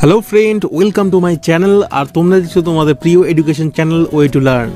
Hello friend, welcome to my channel. আর তোমরা দেখছো তোমাদের প্রিয় education channel way to learn.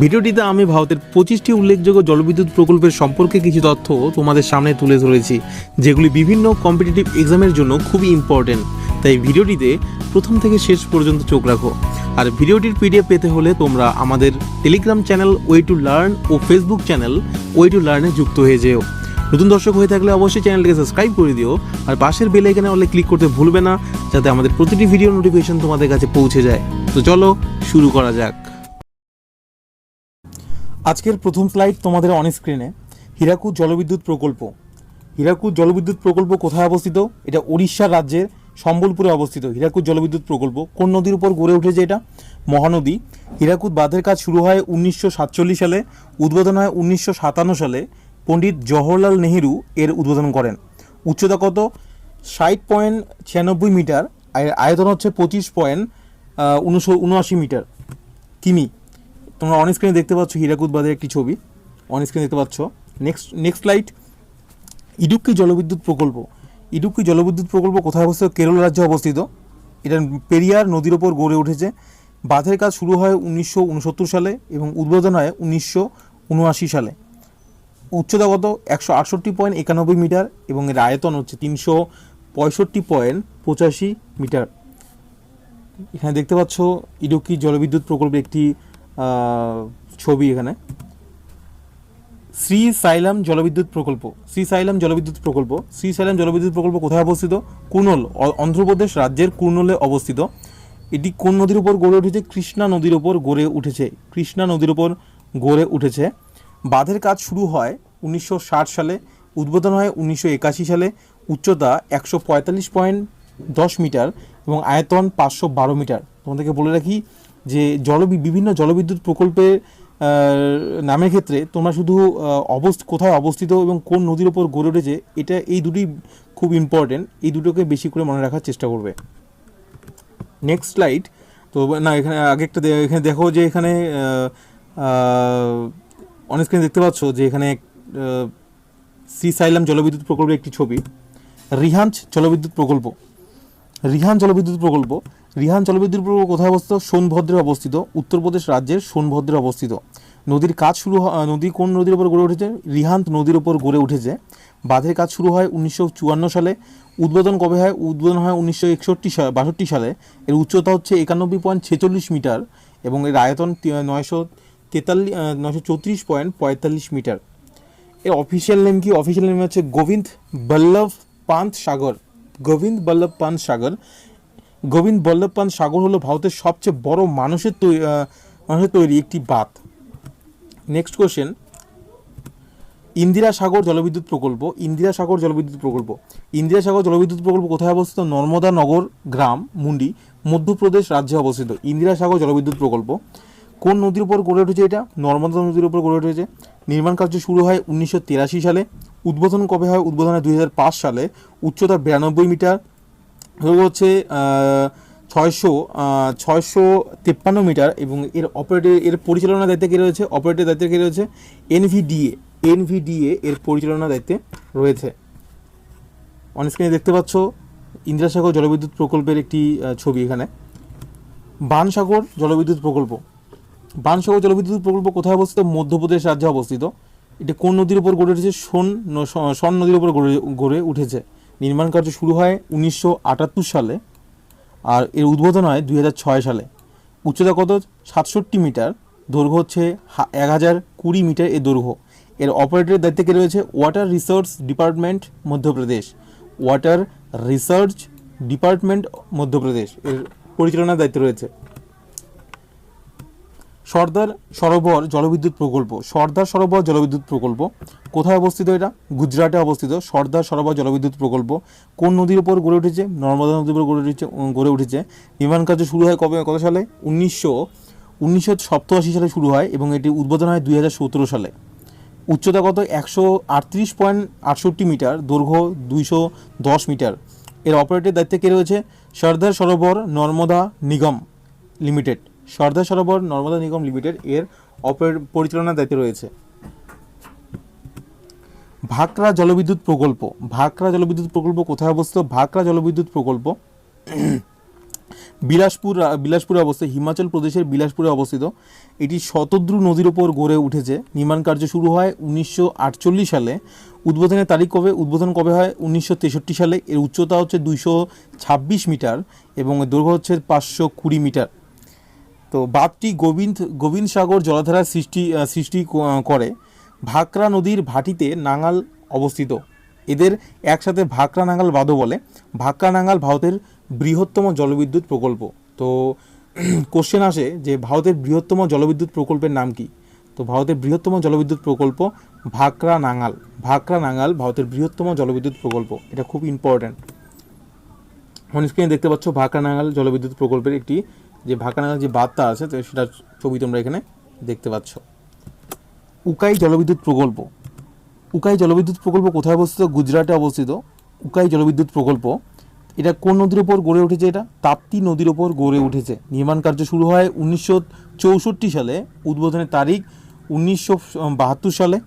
ভিডিওটিতে আমি ভারতের 25টি উল্লেখযোগ্য জলবিদ্যুৎ প্রকল্পের সম্পর্কে কিছু তথ্য তোমাদের সামনে তুলে ধরেছি, যেগুলি বিভিন্ন কম্পিটিটিভ এক্সামের জন্য খুবই ইম্পর্টেন্ট। তাই ভিডিওটিতে প্রথম থেকে শেষ পর্যন্ত চোখ রাখো। আর ভিডিওটির পিডিএফ পেতে হলে তোমরা আমাদের Telegram channel way to learn ও ফেসবুক চ্যানেল ওয়ে টু লার্নে যুক্ত হয়ে যেও। নতুন দর্শক হয়ে থাকলে অবশ্যই চ্যানেলটিকে সাবস্ক্রাইব করে দিও, আর পাশের বেল আইকনে অলে ক্লিক করতে ভুলবে না, যাতে আমাদের প্রতিটি ভিডিও নোটিফিকেশন তোমাদের কাছে পৌঁছে যায়। তো চলো শুরু করা যাক। আজকের প্রথম স্লাইড তোমাদের অন স্ক্রিনে। হীরাকুদ জলবিদ্যুৎ প্রকল্প। হীরাকুদ জলবিদ্যুৎ প্রকল্প কোথায় অবস্থিত? এটা উড়িষ্যা রাজ্যের সম্বলপুরে অবস্থিত। হীরাকুদ জলবিদ্যুৎ প্রকল্প কোন নদীর উপর গড়ে উঠেছে? এটা মহানদী। হীরাকুদ বাঁধের কাজ শুরু হয় 1947 সালে, উদ্বোধন হয় 1957 সালে। পণ্ডিত জওহরলাল নেহেরু এর উদ্বোধন করেন। উচ্চতা কত? 60.96 মিটার। আয়তন হচ্ছে 25.79 মিটার কিমি। তোমরা অন স্ক্রিনে দেখতে পাচ্ছ হীরাকুদ বাঁধের একটি ছবি অন স্ক্রিনে দেখতে পাচ্ছ। Next slide. ইডুক্কি জলবিদ্যুৎ প্রকল্প। ইডুক্কি জলবিদ্যুৎ প্রকল্প কোথায় অবস্থিত? কেরল রাজ্যে অবস্থিত। এটা পেরিয়ার নদীর ওপর গড়ে উঠেছে। বাঁধের কাজ শুরু হয় 1969 সালে এবং উদ্বোধন হয় 1979 সালে। উচ্চতা কত? 168.91 মিটার এবং এর আয়তন হচ্ছে 365.85 মিটার। এখানে দেখতে পাচ্ছ ইডুক্কি জলবিদ্যুৎ প্রকল্পের একটি ছবি। এখানে শ্রীসাইলাম জলবিদ্যুৎ প্রকল্প। শ্রীসাইলাম জলবিদ্যুৎ প্রকল্প শ্রীসাইলাম জলবিদ্যুৎ প্রকল্প কোথায় অবস্থিত? কুর্নুল, অন্ধ্রপ্রদেশ রাজ্যের কুর্নুলে অবস্থিত। এটি কোন নদীর উপর গড়ে উঠেছে? কৃষ্ণা নদীর উপর গড়ে উঠেছে। কৃষ্ণা নদীর উপর গড়ে উঠেছে। বাঁধের কাজ শুরু হয় 1960 সালে, উদ্বোধন হয় 1981 সালে। উচ্চতা 145.10 মিটার এবং আয়তন 512 মিটার। তোমাদেরকে বলে রাখি যে বিভিন্ন জলবিদ্যুৎ প্রকল্পের নামের ক্ষেত্রে তোমরা শুধু কোথায় অবস্থিত এবং কোন নদীর ওপর গড়ে উঠেছে, এই দুটি খুব ইম্পর্টেন্ট। এই দুটোকে বেশি করে মনে রাখার চেষ্টা করবে। Next slide. তো না, এখানে আগে একটা এখানে দেখো যে এখানে অন স্ক্রিনে দেখতে পাচ্ছ যে এখানে শ্রীসাইলাম জলবিদ্যুৎ প্রকল্পের একটি ছবি। রিহান্দ জলবিদ্যুৎ প্রকল্প। রিহান্দ জলবিদ্যুৎ প্রকল্প কোথায় অবস্থিত? সোনভদ্রে অবস্থিত। উত্তরপ্রদেশ রাজ্যের সোনভদ্রে অবস্থিত। নদীর কাজ শুরু কোন নদীর উপর গড়ে উঠেছে? রিহান্দ নদীর উপর গড়ে উঠেছে। বাঁধের কাজ শুরু হয় 1954 সালে। উদ্বোধন কবে হয়? উদ্বোধন হয় 1962 সালে। এর উচ্চতা হচ্ছে 91.46 মিটার এবং এর আয়তন 934.45 মিটার। এর অফিসিয়াল নেম কি? অফিসিয়াল নেম হচ্ছে গোবিন্দ বল্লভ পান্ত সাগর। গোবিন্দ বল্লভ পান্ত সাগর। গোবিন্দ বল্লভ পান্ত সাগর হলো ভারতের সবচেয়ে বড় মানুষের তৈরি একটি বাঁধ। Next question. ইন্দিরা সাগর জলবিদ্যুৎ প্রকল্প। ইন্দিরা সাগর জলবিদ্যুৎ প্রকল্প কোথায় অবস্থিত? নর্মদা নগর গ্রাম, মুন্ডি, মধ্যপ্রদেশ রাজ্যে অবস্থিত। ইন্দিরা সাগর জলবিদ্যুৎ প্রকল্প কোন নদীর উপর গড়ে উঠেছে? এটা নর্মদা নদীর উপর গড়ে উঠেছে। নির্মাণ কার্য শুরু হয় 1983 সালে। উদ্বোধন কবে হয়? উদ্বোধন হয় 2005 সালে। উচ্চতা 92 মিটার, হচ্ছে 653 মিটার এবং এর পরিচালনার দায়িত্বে কে রয়েছে? অপারেটরের দায়িত্বে কে রয়েছে? এনভিডিএ এর পরিচালনার দায়িত্বে রয়েছে। অন স্ক্রিনে দেখতে পাচ্ছ ইন্দিরা সাগর জলবিদ্যুৎ প্রকল্পের একটি ছবি। এখানে বানসাগর জলবিদ্যুৎ প্রকল্প। বানসাগর জলবিদ্যুৎ প্রকল্প কোথায় অবস্থিত? মধ্যপ্রদেশ রাজ্যে অবস্থিত। এটি কোন নদীর উপর গড়ে উঠেছে? সোন নদীর উপর গড়ে উঠেছে। নির্মাণ কার্য শুরু হয় 1978 সালে আর এর উদ্বোধন হয় 2006 সালে। উচ্চতা কত? 67 মিটার। দৈর্ঘ্য হচ্ছে 1020 মিটার এর দৈর্ঘ্য। এর অপারেটরের দায়িত্বে কে রয়েছে? Water research department Madhya Pradesh. Water research department Madhya Pradesh এর পরিচালনার দায়িত্বে রয়েছে। সর্দার সরোবর জলবিদ্যুৎ প্রকল্প। সর্দার সরোবর জলবিদ্যুৎ প্রকল্প কোথায় অবস্থিত? এটা গুজরাটে অবস্থিত। সর্দার সরোবর জলবিদ্যুৎ প্রকল্প কোন নদীর উপর গড়ে উঠেছে? নর্মদা নদীর উপর গড়ে উঠেছে। নির্মাণ কার্য শুরু হয় কত সালে? 1987 সালে শুরু হয় এবং এটি উদ্বোধন হয় 2017 সালে। উচ্চতা কত? 138.68 মিটার। দৈর্ঘ্য 210 মিটার। এর অপারেটরের দায়িত্বে কে রয়েছে? সর্দার সরোবর নর্মদা নিগম লিমিটেড। সর্দার সরোবর নর্মদা নিগম লিমিটেড এর পরিচালনার দায়িত্বে রয়েছে। ভাকরা জলবিদ্যুৎ প্রকল্প। ভাকরা জলবিদ্যুৎ প্রকল্প কোথায় অবস্থিত? ভাকরা জলবিদ্যুৎ প্রকল্প বিলাসপুরে অবস্থিত, হিমাচল প্রদেশের বিলাসপুরে অবস্থিত। এটি শতদ্রু নদীর ওপর গড়ে উঠেছে। নির্মাণ কার্য শুরু হয় 1948 সালে। উদ্বোধনের তারিখ উদ্বোধন কবে হয়? 1963 সালে। এর উচ্চতা হচ্ছে 226 মিটার এবং এর দৈর্ঘ্য হচ্ছে 520 মিটার। তো বাঁধটি গোবিন্দ সাগর জলাধারার সৃষ্টি করে। ভাকরা নদীর ভাটিতে নাঙাল অবস্থিত। এদের একসাথে ভাকরা নাঙাল বাঁধও বলে। ভাকরা নাঙাল ভারতের বৃহত্তম জলবিদ্যুৎ প্রকল্প। তো কোশ্চেন আসে যে ভারতের বৃহত্তম জলবিদ্যুৎ প্রকল্পের নাম কি? তো ভারতের বৃহত্তম জলবিদ্যুৎ প্রকল্প ভাকরা নাঙাল। ভাকরা নাঙাল ভারতের বৃহত্তম জলবিদ্যুৎ প্রকল্প। এটা খুব ইম্পর্ট্যান্ট। অন স্ক্রিনে দেখতে পাচ্ছ ভাকরা নাঙাল জলবিদ্যুৎ প্রকল্পের একটি যে ভাকরা নাঙাল যে বাঁধটা আছে তো সেটার ছবি তোমরা এখানে দেখতে পাচ্ছ। উকাই জলবিদ্যুৎ প্রকল্প। উকাই জলবিদ্যুৎ প্রকল্প কোথায় অবস্থিত? গুজরাটে অবস্থিত। উকাই জলবিদ্যুৎ প্রকল্প এটা কোন নদীর ওপর গড়ে উঠেছে? এটা তাপ্তি নদীর ওপর গড়ে উঠেছে। নির্মাণ কার্য শুরু হয় 1964 সালে। উদ্বোধনের তারিখ 1972 সালে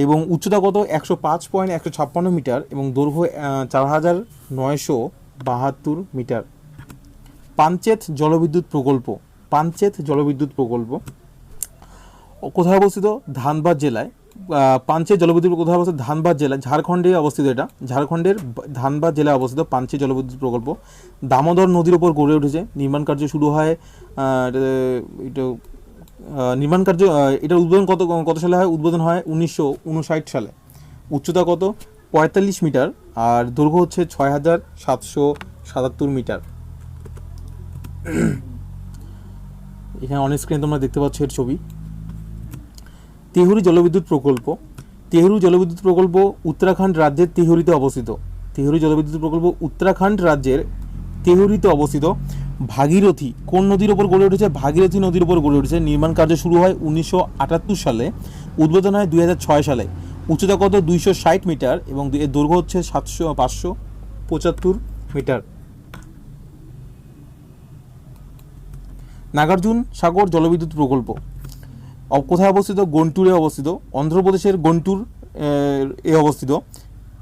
এবং উচ্চতা কত? 105.156 মিটার এবং দৈর্ঘ্য 4972 মিটার। পাঞ্চেত জলবিদ্যুৎ প্রকল্প। পাঞ্চেত জলবিদ্যুৎ প্রকল্প কোথায় অবস্থিত? ধানবাদ জেলায়। পাঞ্চেত জলবিদ্যুৎ কোথায় অবস্থিত? ধানবাদ জেলায়, ঝাড়খণ্ডে অবস্থিত। এটা ঝাড়খণ্ডের ধানবাদ জেলায় অবস্থিত পাঞ্চেত জলবিদ্যুৎ প্রকল্প। দামোদর নদীর ওপর গড়ে উঠেছে। নির্মাণ কার্য শুরু হয় এটার উদ্বোধন কত সালে হয়? উদ্বোধন হয় 1959 সালে। উচ্চতা কত? 45 মিটার আর দৈর্ঘ্য হচ্ছে 6777 মিটার। এখানে অন স্ক্রিনে তোমরা দেখতে পাচ্ছ এর ছবি। তেহরি জলবিদ্যুৎ প্রকল্প। তেহরি জলবিদ্যুৎ প্রকল্প উত্তরাখণ্ড রাজ্যের তেহরিতে অবস্থিত। তেহরি জলবিদ্যুৎ প্রকল্প উত্তরাখণ্ড রাজ্যের তেহরিতে অবস্থিত। ভাগীরথী কোন নদীর ওপর গড়ে উঠেছে? ভাগীরথী নদীর ওপর গড়ে উঠেছে। নির্মাণ কার্য শুরু হয় 1978 সালে। উদ্বোধন হয় 2006 সালে। উচ্চতা কত? 260 মিটার এবং এর দৈর্ঘ্য হচ্ছে 575 মিটার। নাগার্জুন সাগর জলবিদ্যুৎ প্রকল্প কোথায় অবস্থিত? গুন্টুরে অবস্থিত। অন্ধ্রপ্রদেশের গুন্টুর এ অবস্থিত।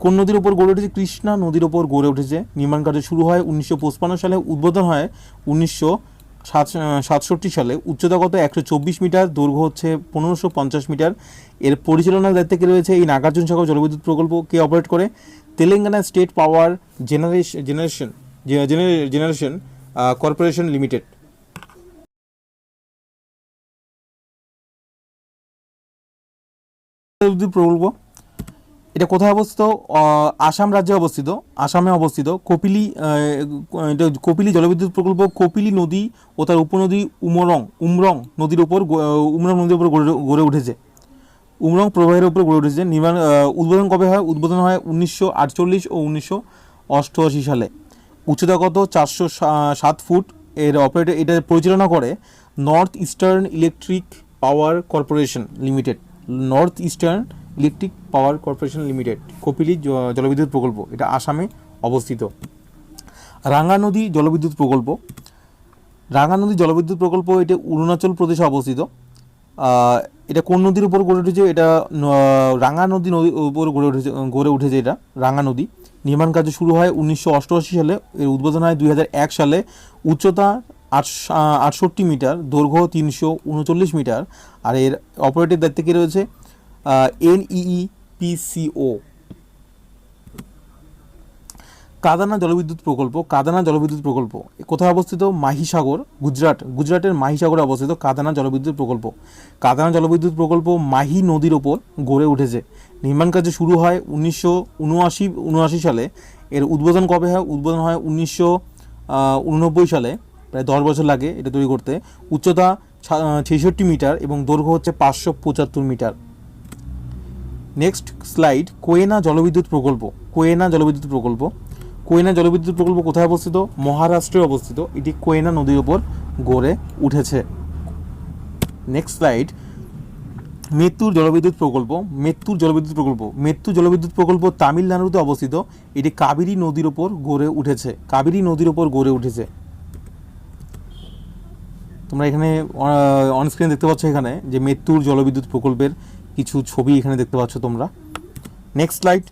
কোন নদীর ওপর গড়ে উঠেছে? কৃষ্ণা নদীর ওপর গড়ে উঠেছে। নির্মাণ কার্য শুরু হয় 1955 সালে। উদ্বোধন হয় 1967 সালে। উচ্চতা কত? 124 মিটার। দৈর্ঘ্য হচ্ছে 1550 মিটার। এর পরিচালনার দায়িত্বে কে রয়েছে? এই নাগার্জুন সাগর জলবিদ্যুৎ প্রকল্প কে অপারেট করে? তেলেঙ্গানা স্টেট পাওয়ার জেনারেশন কর্পোরেশন লিমিটেড। প্রকল্প এটা কোথায় অবস্থিত? আসাম রাজ্যে অবস্থিত। আসামে অবস্থিত। কপিলী জলবিদ্যুৎ প্রকল্প কপিলী নদী ও তার উপনদী উমরং নদীর উপর গড়ে উঠেছে। উমরং প্রবাহের উপর গড়ে উঠেছে। উদ্বোধন কবে হয়? উদ্বোধন হয় 1948 ও 1988 সালে। উচ্চতা কত? 407 ফুট। এটা পরিচালনা করে north eastern electric power corporation limited. North eastern electric power corporation limited Kopili জলবিদ্যুৎ প্রকল্প এটা আসামে অবস্থিত। রাঙ্গা নদী জলবিদ্যুৎ প্রকল্প। রাঙ্গা নদী জলবিদ্যুৎ প্রকল্প এটা অরুণাচল প্রদেশে অবস্থিত। এটা কোন নদীর উপর গড়ে উঠেছে? এটা রাঙ্গা নদীর উপর গড়ে উঠেছে এটা রাঙ্গা নদী। নির্মাণ কার্য শুরু হয় 1988 সালে। এর উদ্বোধন হয় 2001 সালে। উচ্চতা 68 মিটার, দৈর্ঘ্য 339 মিটার আর এর অপারেটের দায়িত্বে কে রয়েছে? NEEPCO। কাদানা জলবিদ্যুৎ প্রকল্প। কাদানা জলবিদ্যুৎ প্রকল্প কোথায় অবস্থিত? মাহিসাগর, গুজরাটের মাহিসাগরে অবস্থিত কাদানা জলবিদ্যুৎ প্রকল্প। কাদানা জলবিদ্যুৎ প্রকল্প মাহি নদীর ওপর গড়ে উঠেছে। নির্মাণ কার্য শুরু হয় 1979 সালে। এর উদ্বোধন কবে হয়? উদ্বোধন হয় 1989 সালে। প্রায় 10 বছর লাগে এটা তৈরি করতে। উচ্চতা 66 মিটার এবং দৈর্ঘ্য হচ্ছে 575 মিটার। Next slide. কোয়েনা জলবিদ্যুৎ প্রকল্প। কোয়েনা জলবিদ্যুৎ প্রকল্প। কোয়েনা জলবিদ্যুৎ প্রকল্প কোথায় অবস্থিত? মহারাষ্ট্রে অবস্থিত। এটি কোয়েনা নদীর ওপর গড়ে উঠেছে। Next slide. মেত্তুর জলবিদ্যুৎ প্রকল্প। মেত্তুর জলবিদ্যুৎ প্রকল্প। মেত্তুর জলবিদ্যুৎ প্রকল্প তামিলনাড়ুতে অবস্থিত। এটি কাবেরী নদীর ওপর গড়ে উঠেছে। কাবেরী নদীর ওপর গড়ে উঠেছে। তোমরা এখানে অনস্ক্রিন দেখতে পাচ্ছ এখানে যে মেত্তুর জলবিদ্যুৎ প্রকল্পের কিছু ছবি এখানে দেখতে পাচ্ছ তোমরা। Next slide.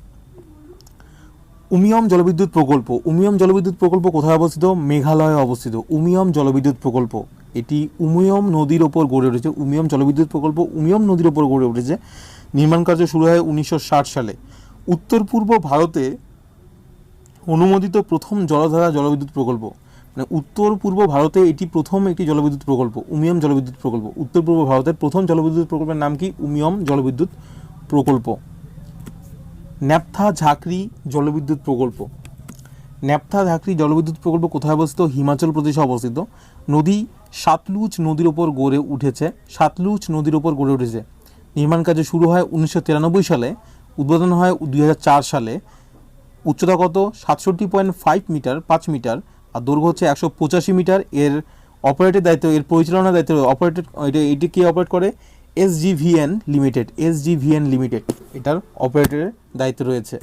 উমিয়াম জলবিদ্যুৎ প্রকল্প। উমিয়াম জলবিদ্যুৎ প্রকল্প কোথায় অবস্থিত? মেঘালয়ে অবস্থিত। উমিয়াম জলবিদ্যুৎ প্রকল্প এটি উমিয়াম নদীর ওপর গড়ে উঠেছে। উমিয়াম জলবিদ্যুৎ প্রকল্প উমিয়াম নদীর ওপর গড়ে উঠেছে। নির্মাণ কার্য শুরু হয় 1960 সালে। উত্তর পূর্ব ভারতে অনুমোদিত প্রথম জলধারা জলবিদ্যুৎ প্রকল্প, মানে উত্তর পূর্ব ভারতে এটি প্রথম একটি জলবিদ্যুৎ প্রকল্প, উমিয়াম জলবিদ্যুৎ প্রকল্প। উত্তর পূর্ব ভারতের প্রথম জলবিদ্যুৎ প্রকল্পের নাম কি? উমিয়াম জলবিদ্যুৎ প্রকল্প। ন্যাপথা ঝাঁকরি জলবিদ্যুৎ প্রকল্প। ন্যাপথা ঝাঁকরি জলবিদ্যুৎ প্রকল্প কোথায় অবস্থিত? হিমাচল প্রদেশে অবস্থিত। নদী সাতলুজ নদীর ওপর গড়ে উঠেছে। সাতলুজ নদীর ওপর গড়ে উঠেছে। নির্মাণ কাজ শুরু হয় 1993 সালে, উদ্বোধন হয় 2004 সালে। উচ্চতা কত? 67.5 মিটার, 5 মিটার, আর দৈর্ঘ্য হচ্ছে 185 মিটার। এর অপারেটের দায়িত্ব, এর পরিচালনার দায়িত্ব অপারেটেড, এটি কে অপারেট করে? SGVN limited. SGVN লিমিটেড এটার অপারেটরের দায়িত্ব রয়েছে।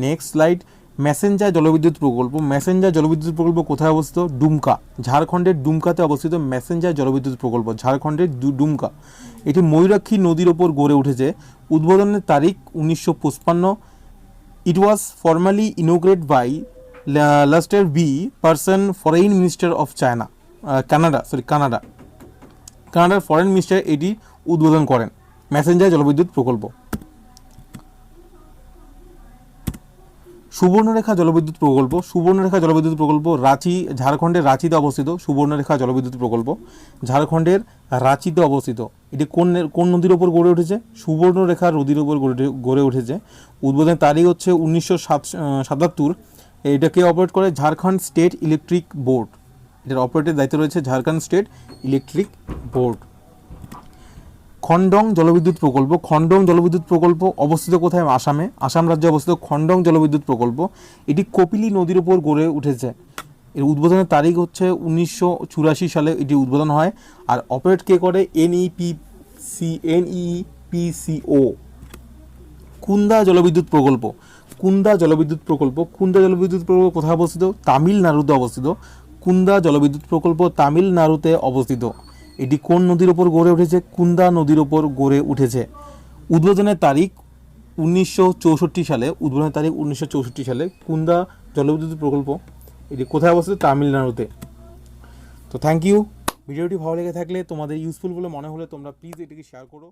Next slide. ম্যাসেঞ্জার জলবিদ্যুৎ প্রকল্প। ম্যাসেঞ্জার জলবিদ্যুৎ প্রকল্প কোথায় অবস্থিত? ডুমকা, ঝাড়খণ্ডের ডুমকাতে অবস্থিত ম্যাসেঞ্জার জলবিদ্যুৎ প্রকল্প, ঝাড়খণ্ডের ডুমকা। এটি ময়ূরাক্ষী নদীর ওপর গড়ে উঠেছে। উদ্বোধনের তারিখ 1955। It was formally inaugurated by Lester B. Person, Foreign Minister of China, Canada. কানাডার ফরেন মিনিস্টার এটি উদ্বোধন করেন। ম্যাসেঞ্জার জলবিদ্যুৎ প্রকল্প। সুবর্ণরেখা জলবিদ্যুৎ প্রকল্প। সুবর্ণরেখা জলবিদ্যুৎ প্রকল্প রাঁচি, ঝাড়খণ্ডের রাঁচিতে অবস্থিত। সুবর্ণরেখা জলবিদ্যুৎ প্রকল্প ঝাড়খণ্ডের রাঁচিতে অবস্থিত। এটি কোন নদীর ওপর গড়ে উঠেছে? সুবর্ণরেখা নদীর ওপর গড়ে উঠেছে। উদ্বোধনের তারিখ হচ্ছে 1977। এটাকে অপারেট করে ঝাড়খণ্ড স্টেট ইলেকট্রিক বোর্ড। এটার অপারেটের দায়িত্ব রয়েছে ঝাড়খণ্ড স্টেট ইলেকট্রিক বোর্ড। খণ্ডং জলবিদ্যুৎ প্রকল্প। খণ্ডং জলবিদ্যুৎ প্রকল্প অবস্থিত কোথায়? আসামে। আসাম রাজ্যে অবস্থিত খণ্ডং জলবিদ্যুৎ প্রকল্প। এটি কপিলী নদীর উপর গড়ে উঠেছে। এর উদ্বোধনের তারিখ হচ্ছে 1984 সালে এটি উদ্বোধন হয়। আর অপারেট কে করে? NEPCO। কুন্দা জলবিদ্যুৎ প্রকল্প। কুন্দা জলবিদ্যুৎ প্রকল্প। কুন্দা জলবিদ্যুৎ প্রকল্প কোথায় অবস্থিত? তামিলনাড়ুতে অবস্থিত। কুন্দা জলবিদ্যুৎ প্রকল্প তামিলনাড়ুতে অবস্থিত। এটি কোন নদীর ওপর গড়ে উঠেছে? কুন্দা নদীর ওপর গড়ে উঠেছে। উদ্বোধনের তারিখ 1964 সালে। উদ্বোধনের তারিখ 1964 সালে। কুন্দা জলবিদ্যুৎ প্রকল্প এটি কোথায় অবস্থিত? তামিলনাড়ুতে। তো থ্যাংক ইউ। ভিডিওটি ভালো লেগে থাকলে, তোমাদের ইউজফুল বলে মনে হলে তোমরা প্লিজ এটিকে শেয়ার করো।